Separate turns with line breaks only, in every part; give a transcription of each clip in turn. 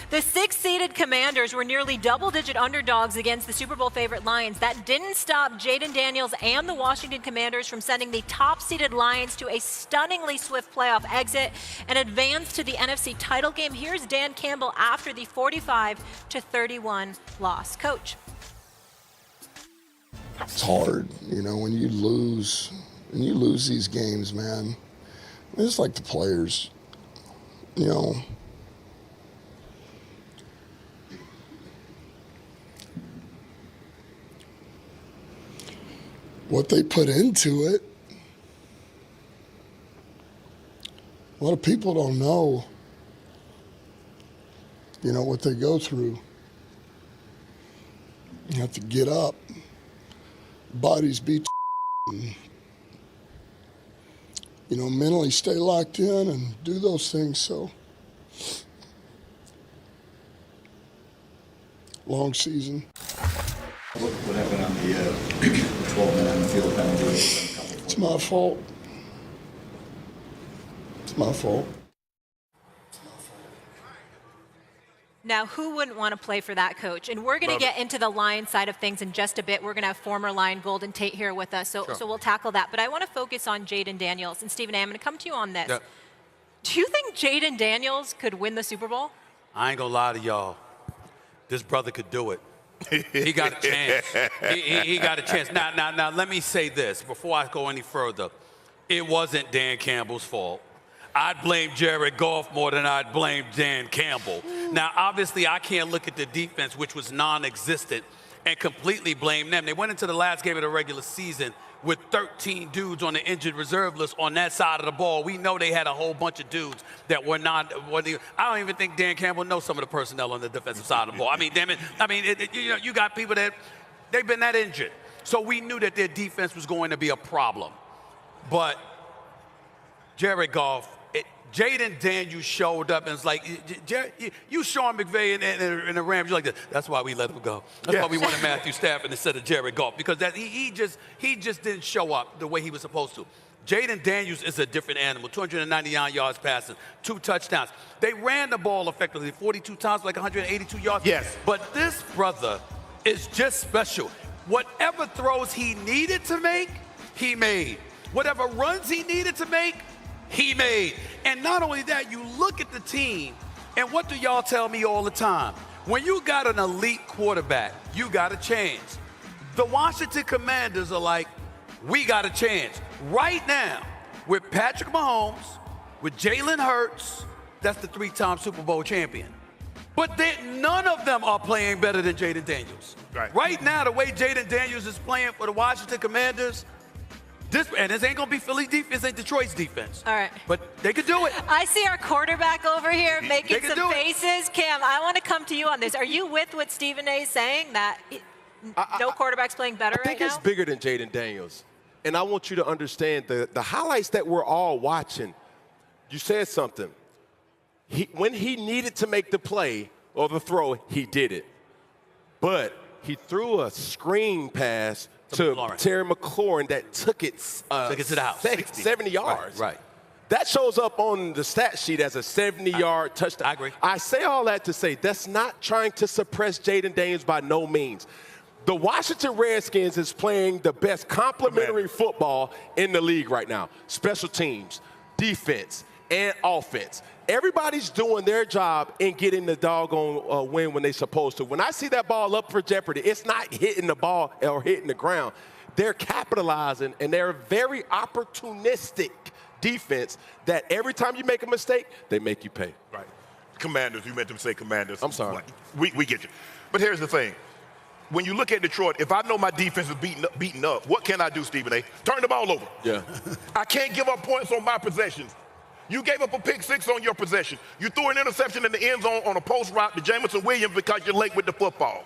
The 6th-seeded Commanders were nearly double-digit underdogs against the Super Bowl favorite Lions. That didn't stop Jayden Daniels and the Washington Commanders from sending the top-seeded Lions to a stunningly swift playoff exit and advance to the NFC title game. Here's Dan Campbell after the 45-31 loss. Coach.
It's hard, you know, when you lose these games, man. It's like the players, you know. What they put into it, a lot of people don't know, you know, what they go through. You have to get up, bodies beat, and, you know, mentally stay locked in and do those things. So, long season.
What happened on the 12-minute on the field penalty?
It's my fault. It's my fault.
Now, who wouldn't want to play for that, Coach? And we're going to get into the Lions side of things in just a bit. We're going to have former Lion Golden Tate here with us, so we'll tackle that. But I want to focus on Jayden Daniels. And, Stephen A., I'm going to come to you on this. Yep. Do you think Jayden Daniels could win the Super Bowl?
I ain't going to lie to y'all. This brother could do it. He got a chance. He got a chance. Now, let me say this before I go any further. It wasn't Dan Campbell's fault. I'd blame Jared Goff more than I'd blame Dan Campbell. Now, obviously, I can't look at the defense, which was non-existent, and completely blame them. They went into the last game of the regular season with 13 dudes on the injured reserve list on that side of the ball. We know they had a whole bunch of dudes that were not. I don't even think Dan Campbell knows some of the personnel on the defensive side of the ball. I mean, damn it. I mean, you know, you got people that they've been that injured. So we knew that their defense was going to be a problem. But Jared Goff, Jayden Daniels showed up and was like, you Sean McVay and the Rams, you're like, that's why we let him go. That's why we wanted Matthew Stafford instead of Jared Goff, because he just didn't show up the way he was supposed to. Jayden Daniels is a different animal, 299 yards passing, 2 touchdowns. They ran the ball effectively 42 times, like 182 yards.
Yes.
But this brother is just special. Whatever throws he needed to make, he made. Whatever runs he needed to make, he made. And not only that, you look at the team, and what do y'all tell me all the time? When you got an elite quarterback, you got a chance. The Washington Commanders are like, we got a chance. Right now, with Patrick Mahomes, with Jalen Hurts, that's the 3-time Super Bowl champion. But none of them are playing better than Jayden Daniels. Right now, the way Jayden Daniels is playing for the Washington Commanders, this ain't going to be Philly defense, ain't Detroit's defense.
All right.
But they could do it.
I see our quarterback over here making some faces. Cam, I want to come to you on this. Are you with what Stephen A. is saying, that no quarterback's playing better right now?
I think it's bigger than Jayden Daniels. And I want you to understand the highlights that we're all watching. You said something. When he needed to make the play or the throw, he did it. But he threw a screen pass to Terry McLaurin that took it
to the house.
70 yards.
Right.
That shows up on the stat sheet as a 70-yard touchdown.
I agree.
I say all that to say that's not trying to suppress Jayden Daniels by no means. The Washington Redskins is playing the best complementary football in the league right now. Special teams, defense, and offense. Everybody's doing their job and getting the doggone win when they're supposed to. When I see that ball up for jeopardy, it's not hitting the ball or hitting the ground. They're capitalizing, and they're a very opportunistic defense that every time you make a mistake, they make you pay.
Right. Commanders, you meant to say Commanders.
I'm sorry.
We get you. But here's the thing. When you look at Detroit, if I know my defense is beaten up, what can I do, Stephen A? Turn the ball over.
Yeah.
I can't give up points on my possessions. You gave up a pick 6 on your possession. You threw an interception in the end zone on a post route to Jameson Williams because you're late with the football.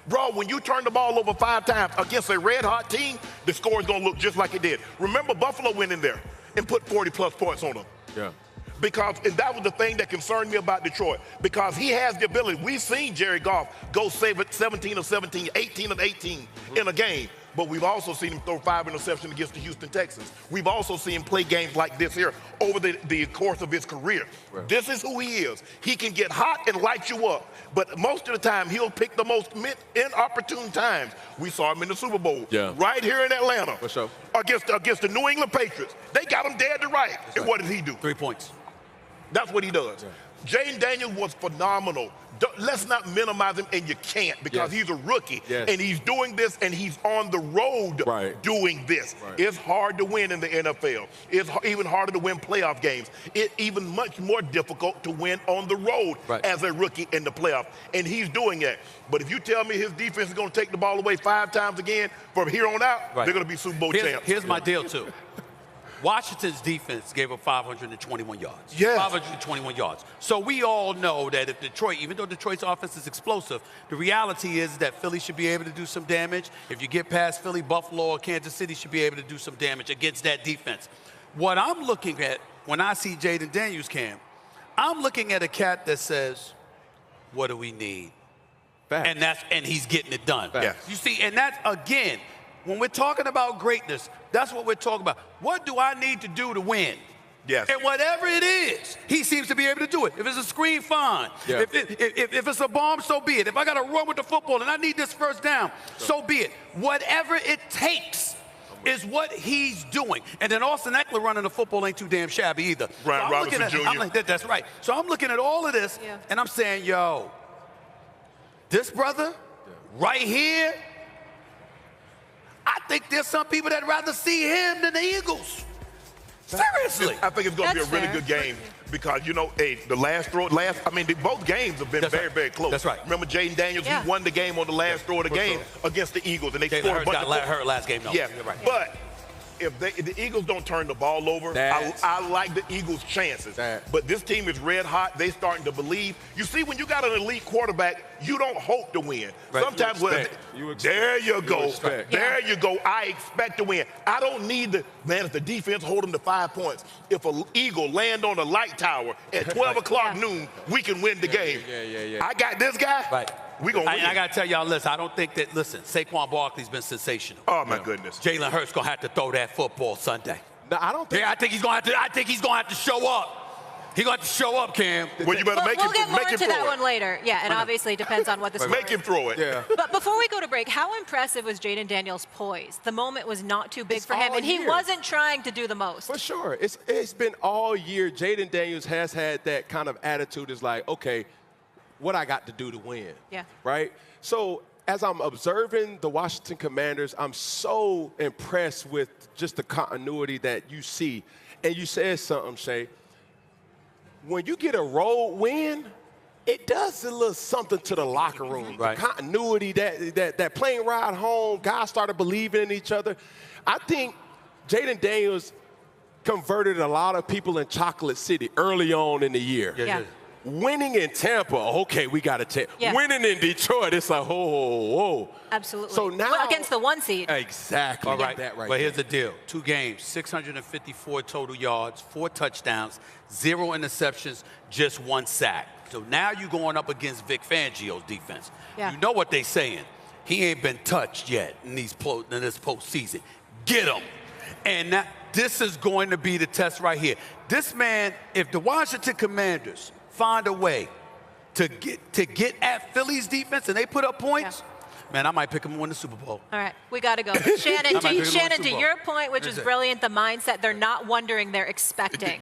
Bro, when you turn the ball over 5 times against a red-hot team, the score is going to look just like it did. Remember, Buffalo went in there and put 40-plus points on them.
Yeah.
And that was the thing that concerned me about Detroit, because he has the ability. We've seen Jared Goff go 17 of 17, 18 of 18 in a game. but we've also seen him throw 5 interceptions against the Houston Texans. We've also seen him play games like this here over the course of his career. Right. This is who he is. He can get hot and light you up, but most of the time he'll pick the most inopportune times. We saw him in the Super Bowl, right here in Atlanta, against the New England Patriots. They got him dead to right. And what did he do?
3 points.
That's what he does. Jayden Daniels was phenomenal. Let's not minimize him, and you can't, because he's a rookie, and he's doing this, and he's on the road doing this. It's hard to win in the NFL. It's even harder to win playoff games. It's even much more difficult to win on the road as a rookie in the playoffs, and he's doing it. But if you tell me his defense is going to take the ball away 5 times again from here on out, they're going to be Super Bowl champs.
Here's my deal, too. Washington's defense gave up 521 yards. 521 yards. So we all know that if Detroit, even though Detroit's offense is explosive, the reality is that Philly should be able to do some damage. If you get past Philly, Buffalo, or Kansas City should be able to do some damage against that defense. What I'm looking at when I see Jayden Daniels, Cam, I'm looking at a cat that says, what do we need? And he's getting it done. You see, and that's, again, when we're talking about greatness, that's what we're talking about. What do I need to do to win? And whatever it is, he seems to be able to do it. If it's a screen, fine. If it's a bomb, so be it. If I got to run with the football and I need this first down, so be it. Whatever it takes is what he's doing. And then Austin Eckler running the football ain't too damn shabby either.
Brian Robinson Jr.
That's right. So I'm looking at all of this, and I'm saying, yo, this brother right here, I think there's some people that'd rather see him than the Eagles. Seriously.
I think it's going to be a really good game because, you know, both games have been very, very close.
That's right.
Remember Jayden Daniels, he won the game on the last throw of the game against the Eagles, and they scored a bunch of points.
Hurt last game, no.
But if the Eagles don't turn the ball over, I like the Eagles' chances. But this team is red hot. They starting to believe. You see, when you got an elite quarterback, you don't hope to win. Sometimes, there you go. There you go. I expect to win. I don't need if the defense hold them to 5 points. If an Eagle land on a light tower at 12 o'clock noon, we can win the game. I got this guy. We gonna win.
I got to tell y'all, listen, I don't think that, Saquon Barkley's been sensational.
Oh, my goodness.
Jalen Hurts going to have to throw that football Sunday.
No, I don't think.
I think he's going to have to show up. He's going to have to show up, Cam.
Well, you better make him throw it.
We'll get more into that one later. Yeah, and obviously it depends on what the score is.
Make him throw it.
But before we go to break, how impressive was Jayden Daniels' poise? The moment was not too big for him, and he wasn't trying to do the most.
For sure. It's been all year. Jayden Daniels has had that kind of attitude. Is like, okay, what I got to do to win. Right? So as I'm observing the Washington Commanders, I'm so impressed with just the continuity that you see. And you said something, Shay. When you get a road win, it does a little something to the locker room. The continuity, that plane ride home, guys started believing in each other. I think Jayden Daniels converted a lot of people in Chocolate City early on in the year. Winning in Tampa, okay, we got to take. Winning in Detroit, it's like, whoa.
Absolutely.
So now
against the 1 seed.
Exactly.
All right.
That right
But here's the deal. 2 games, 654 total yards, 4 touchdowns, 0 interceptions, just 1 sack. So now you're going up against Vic Fangio's defense. You know what they saying. He ain't been touched yet in this postseason. Get him. And this is going to be the test right here. This man, if the Washington Commanders find a way to get at Philly's defense and they put up points, man, I might pick them to win the Super Bowl.
All right, we got to go. Shannon, to your point, which is brilliant, the mindset, they're not wondering, they're expecting.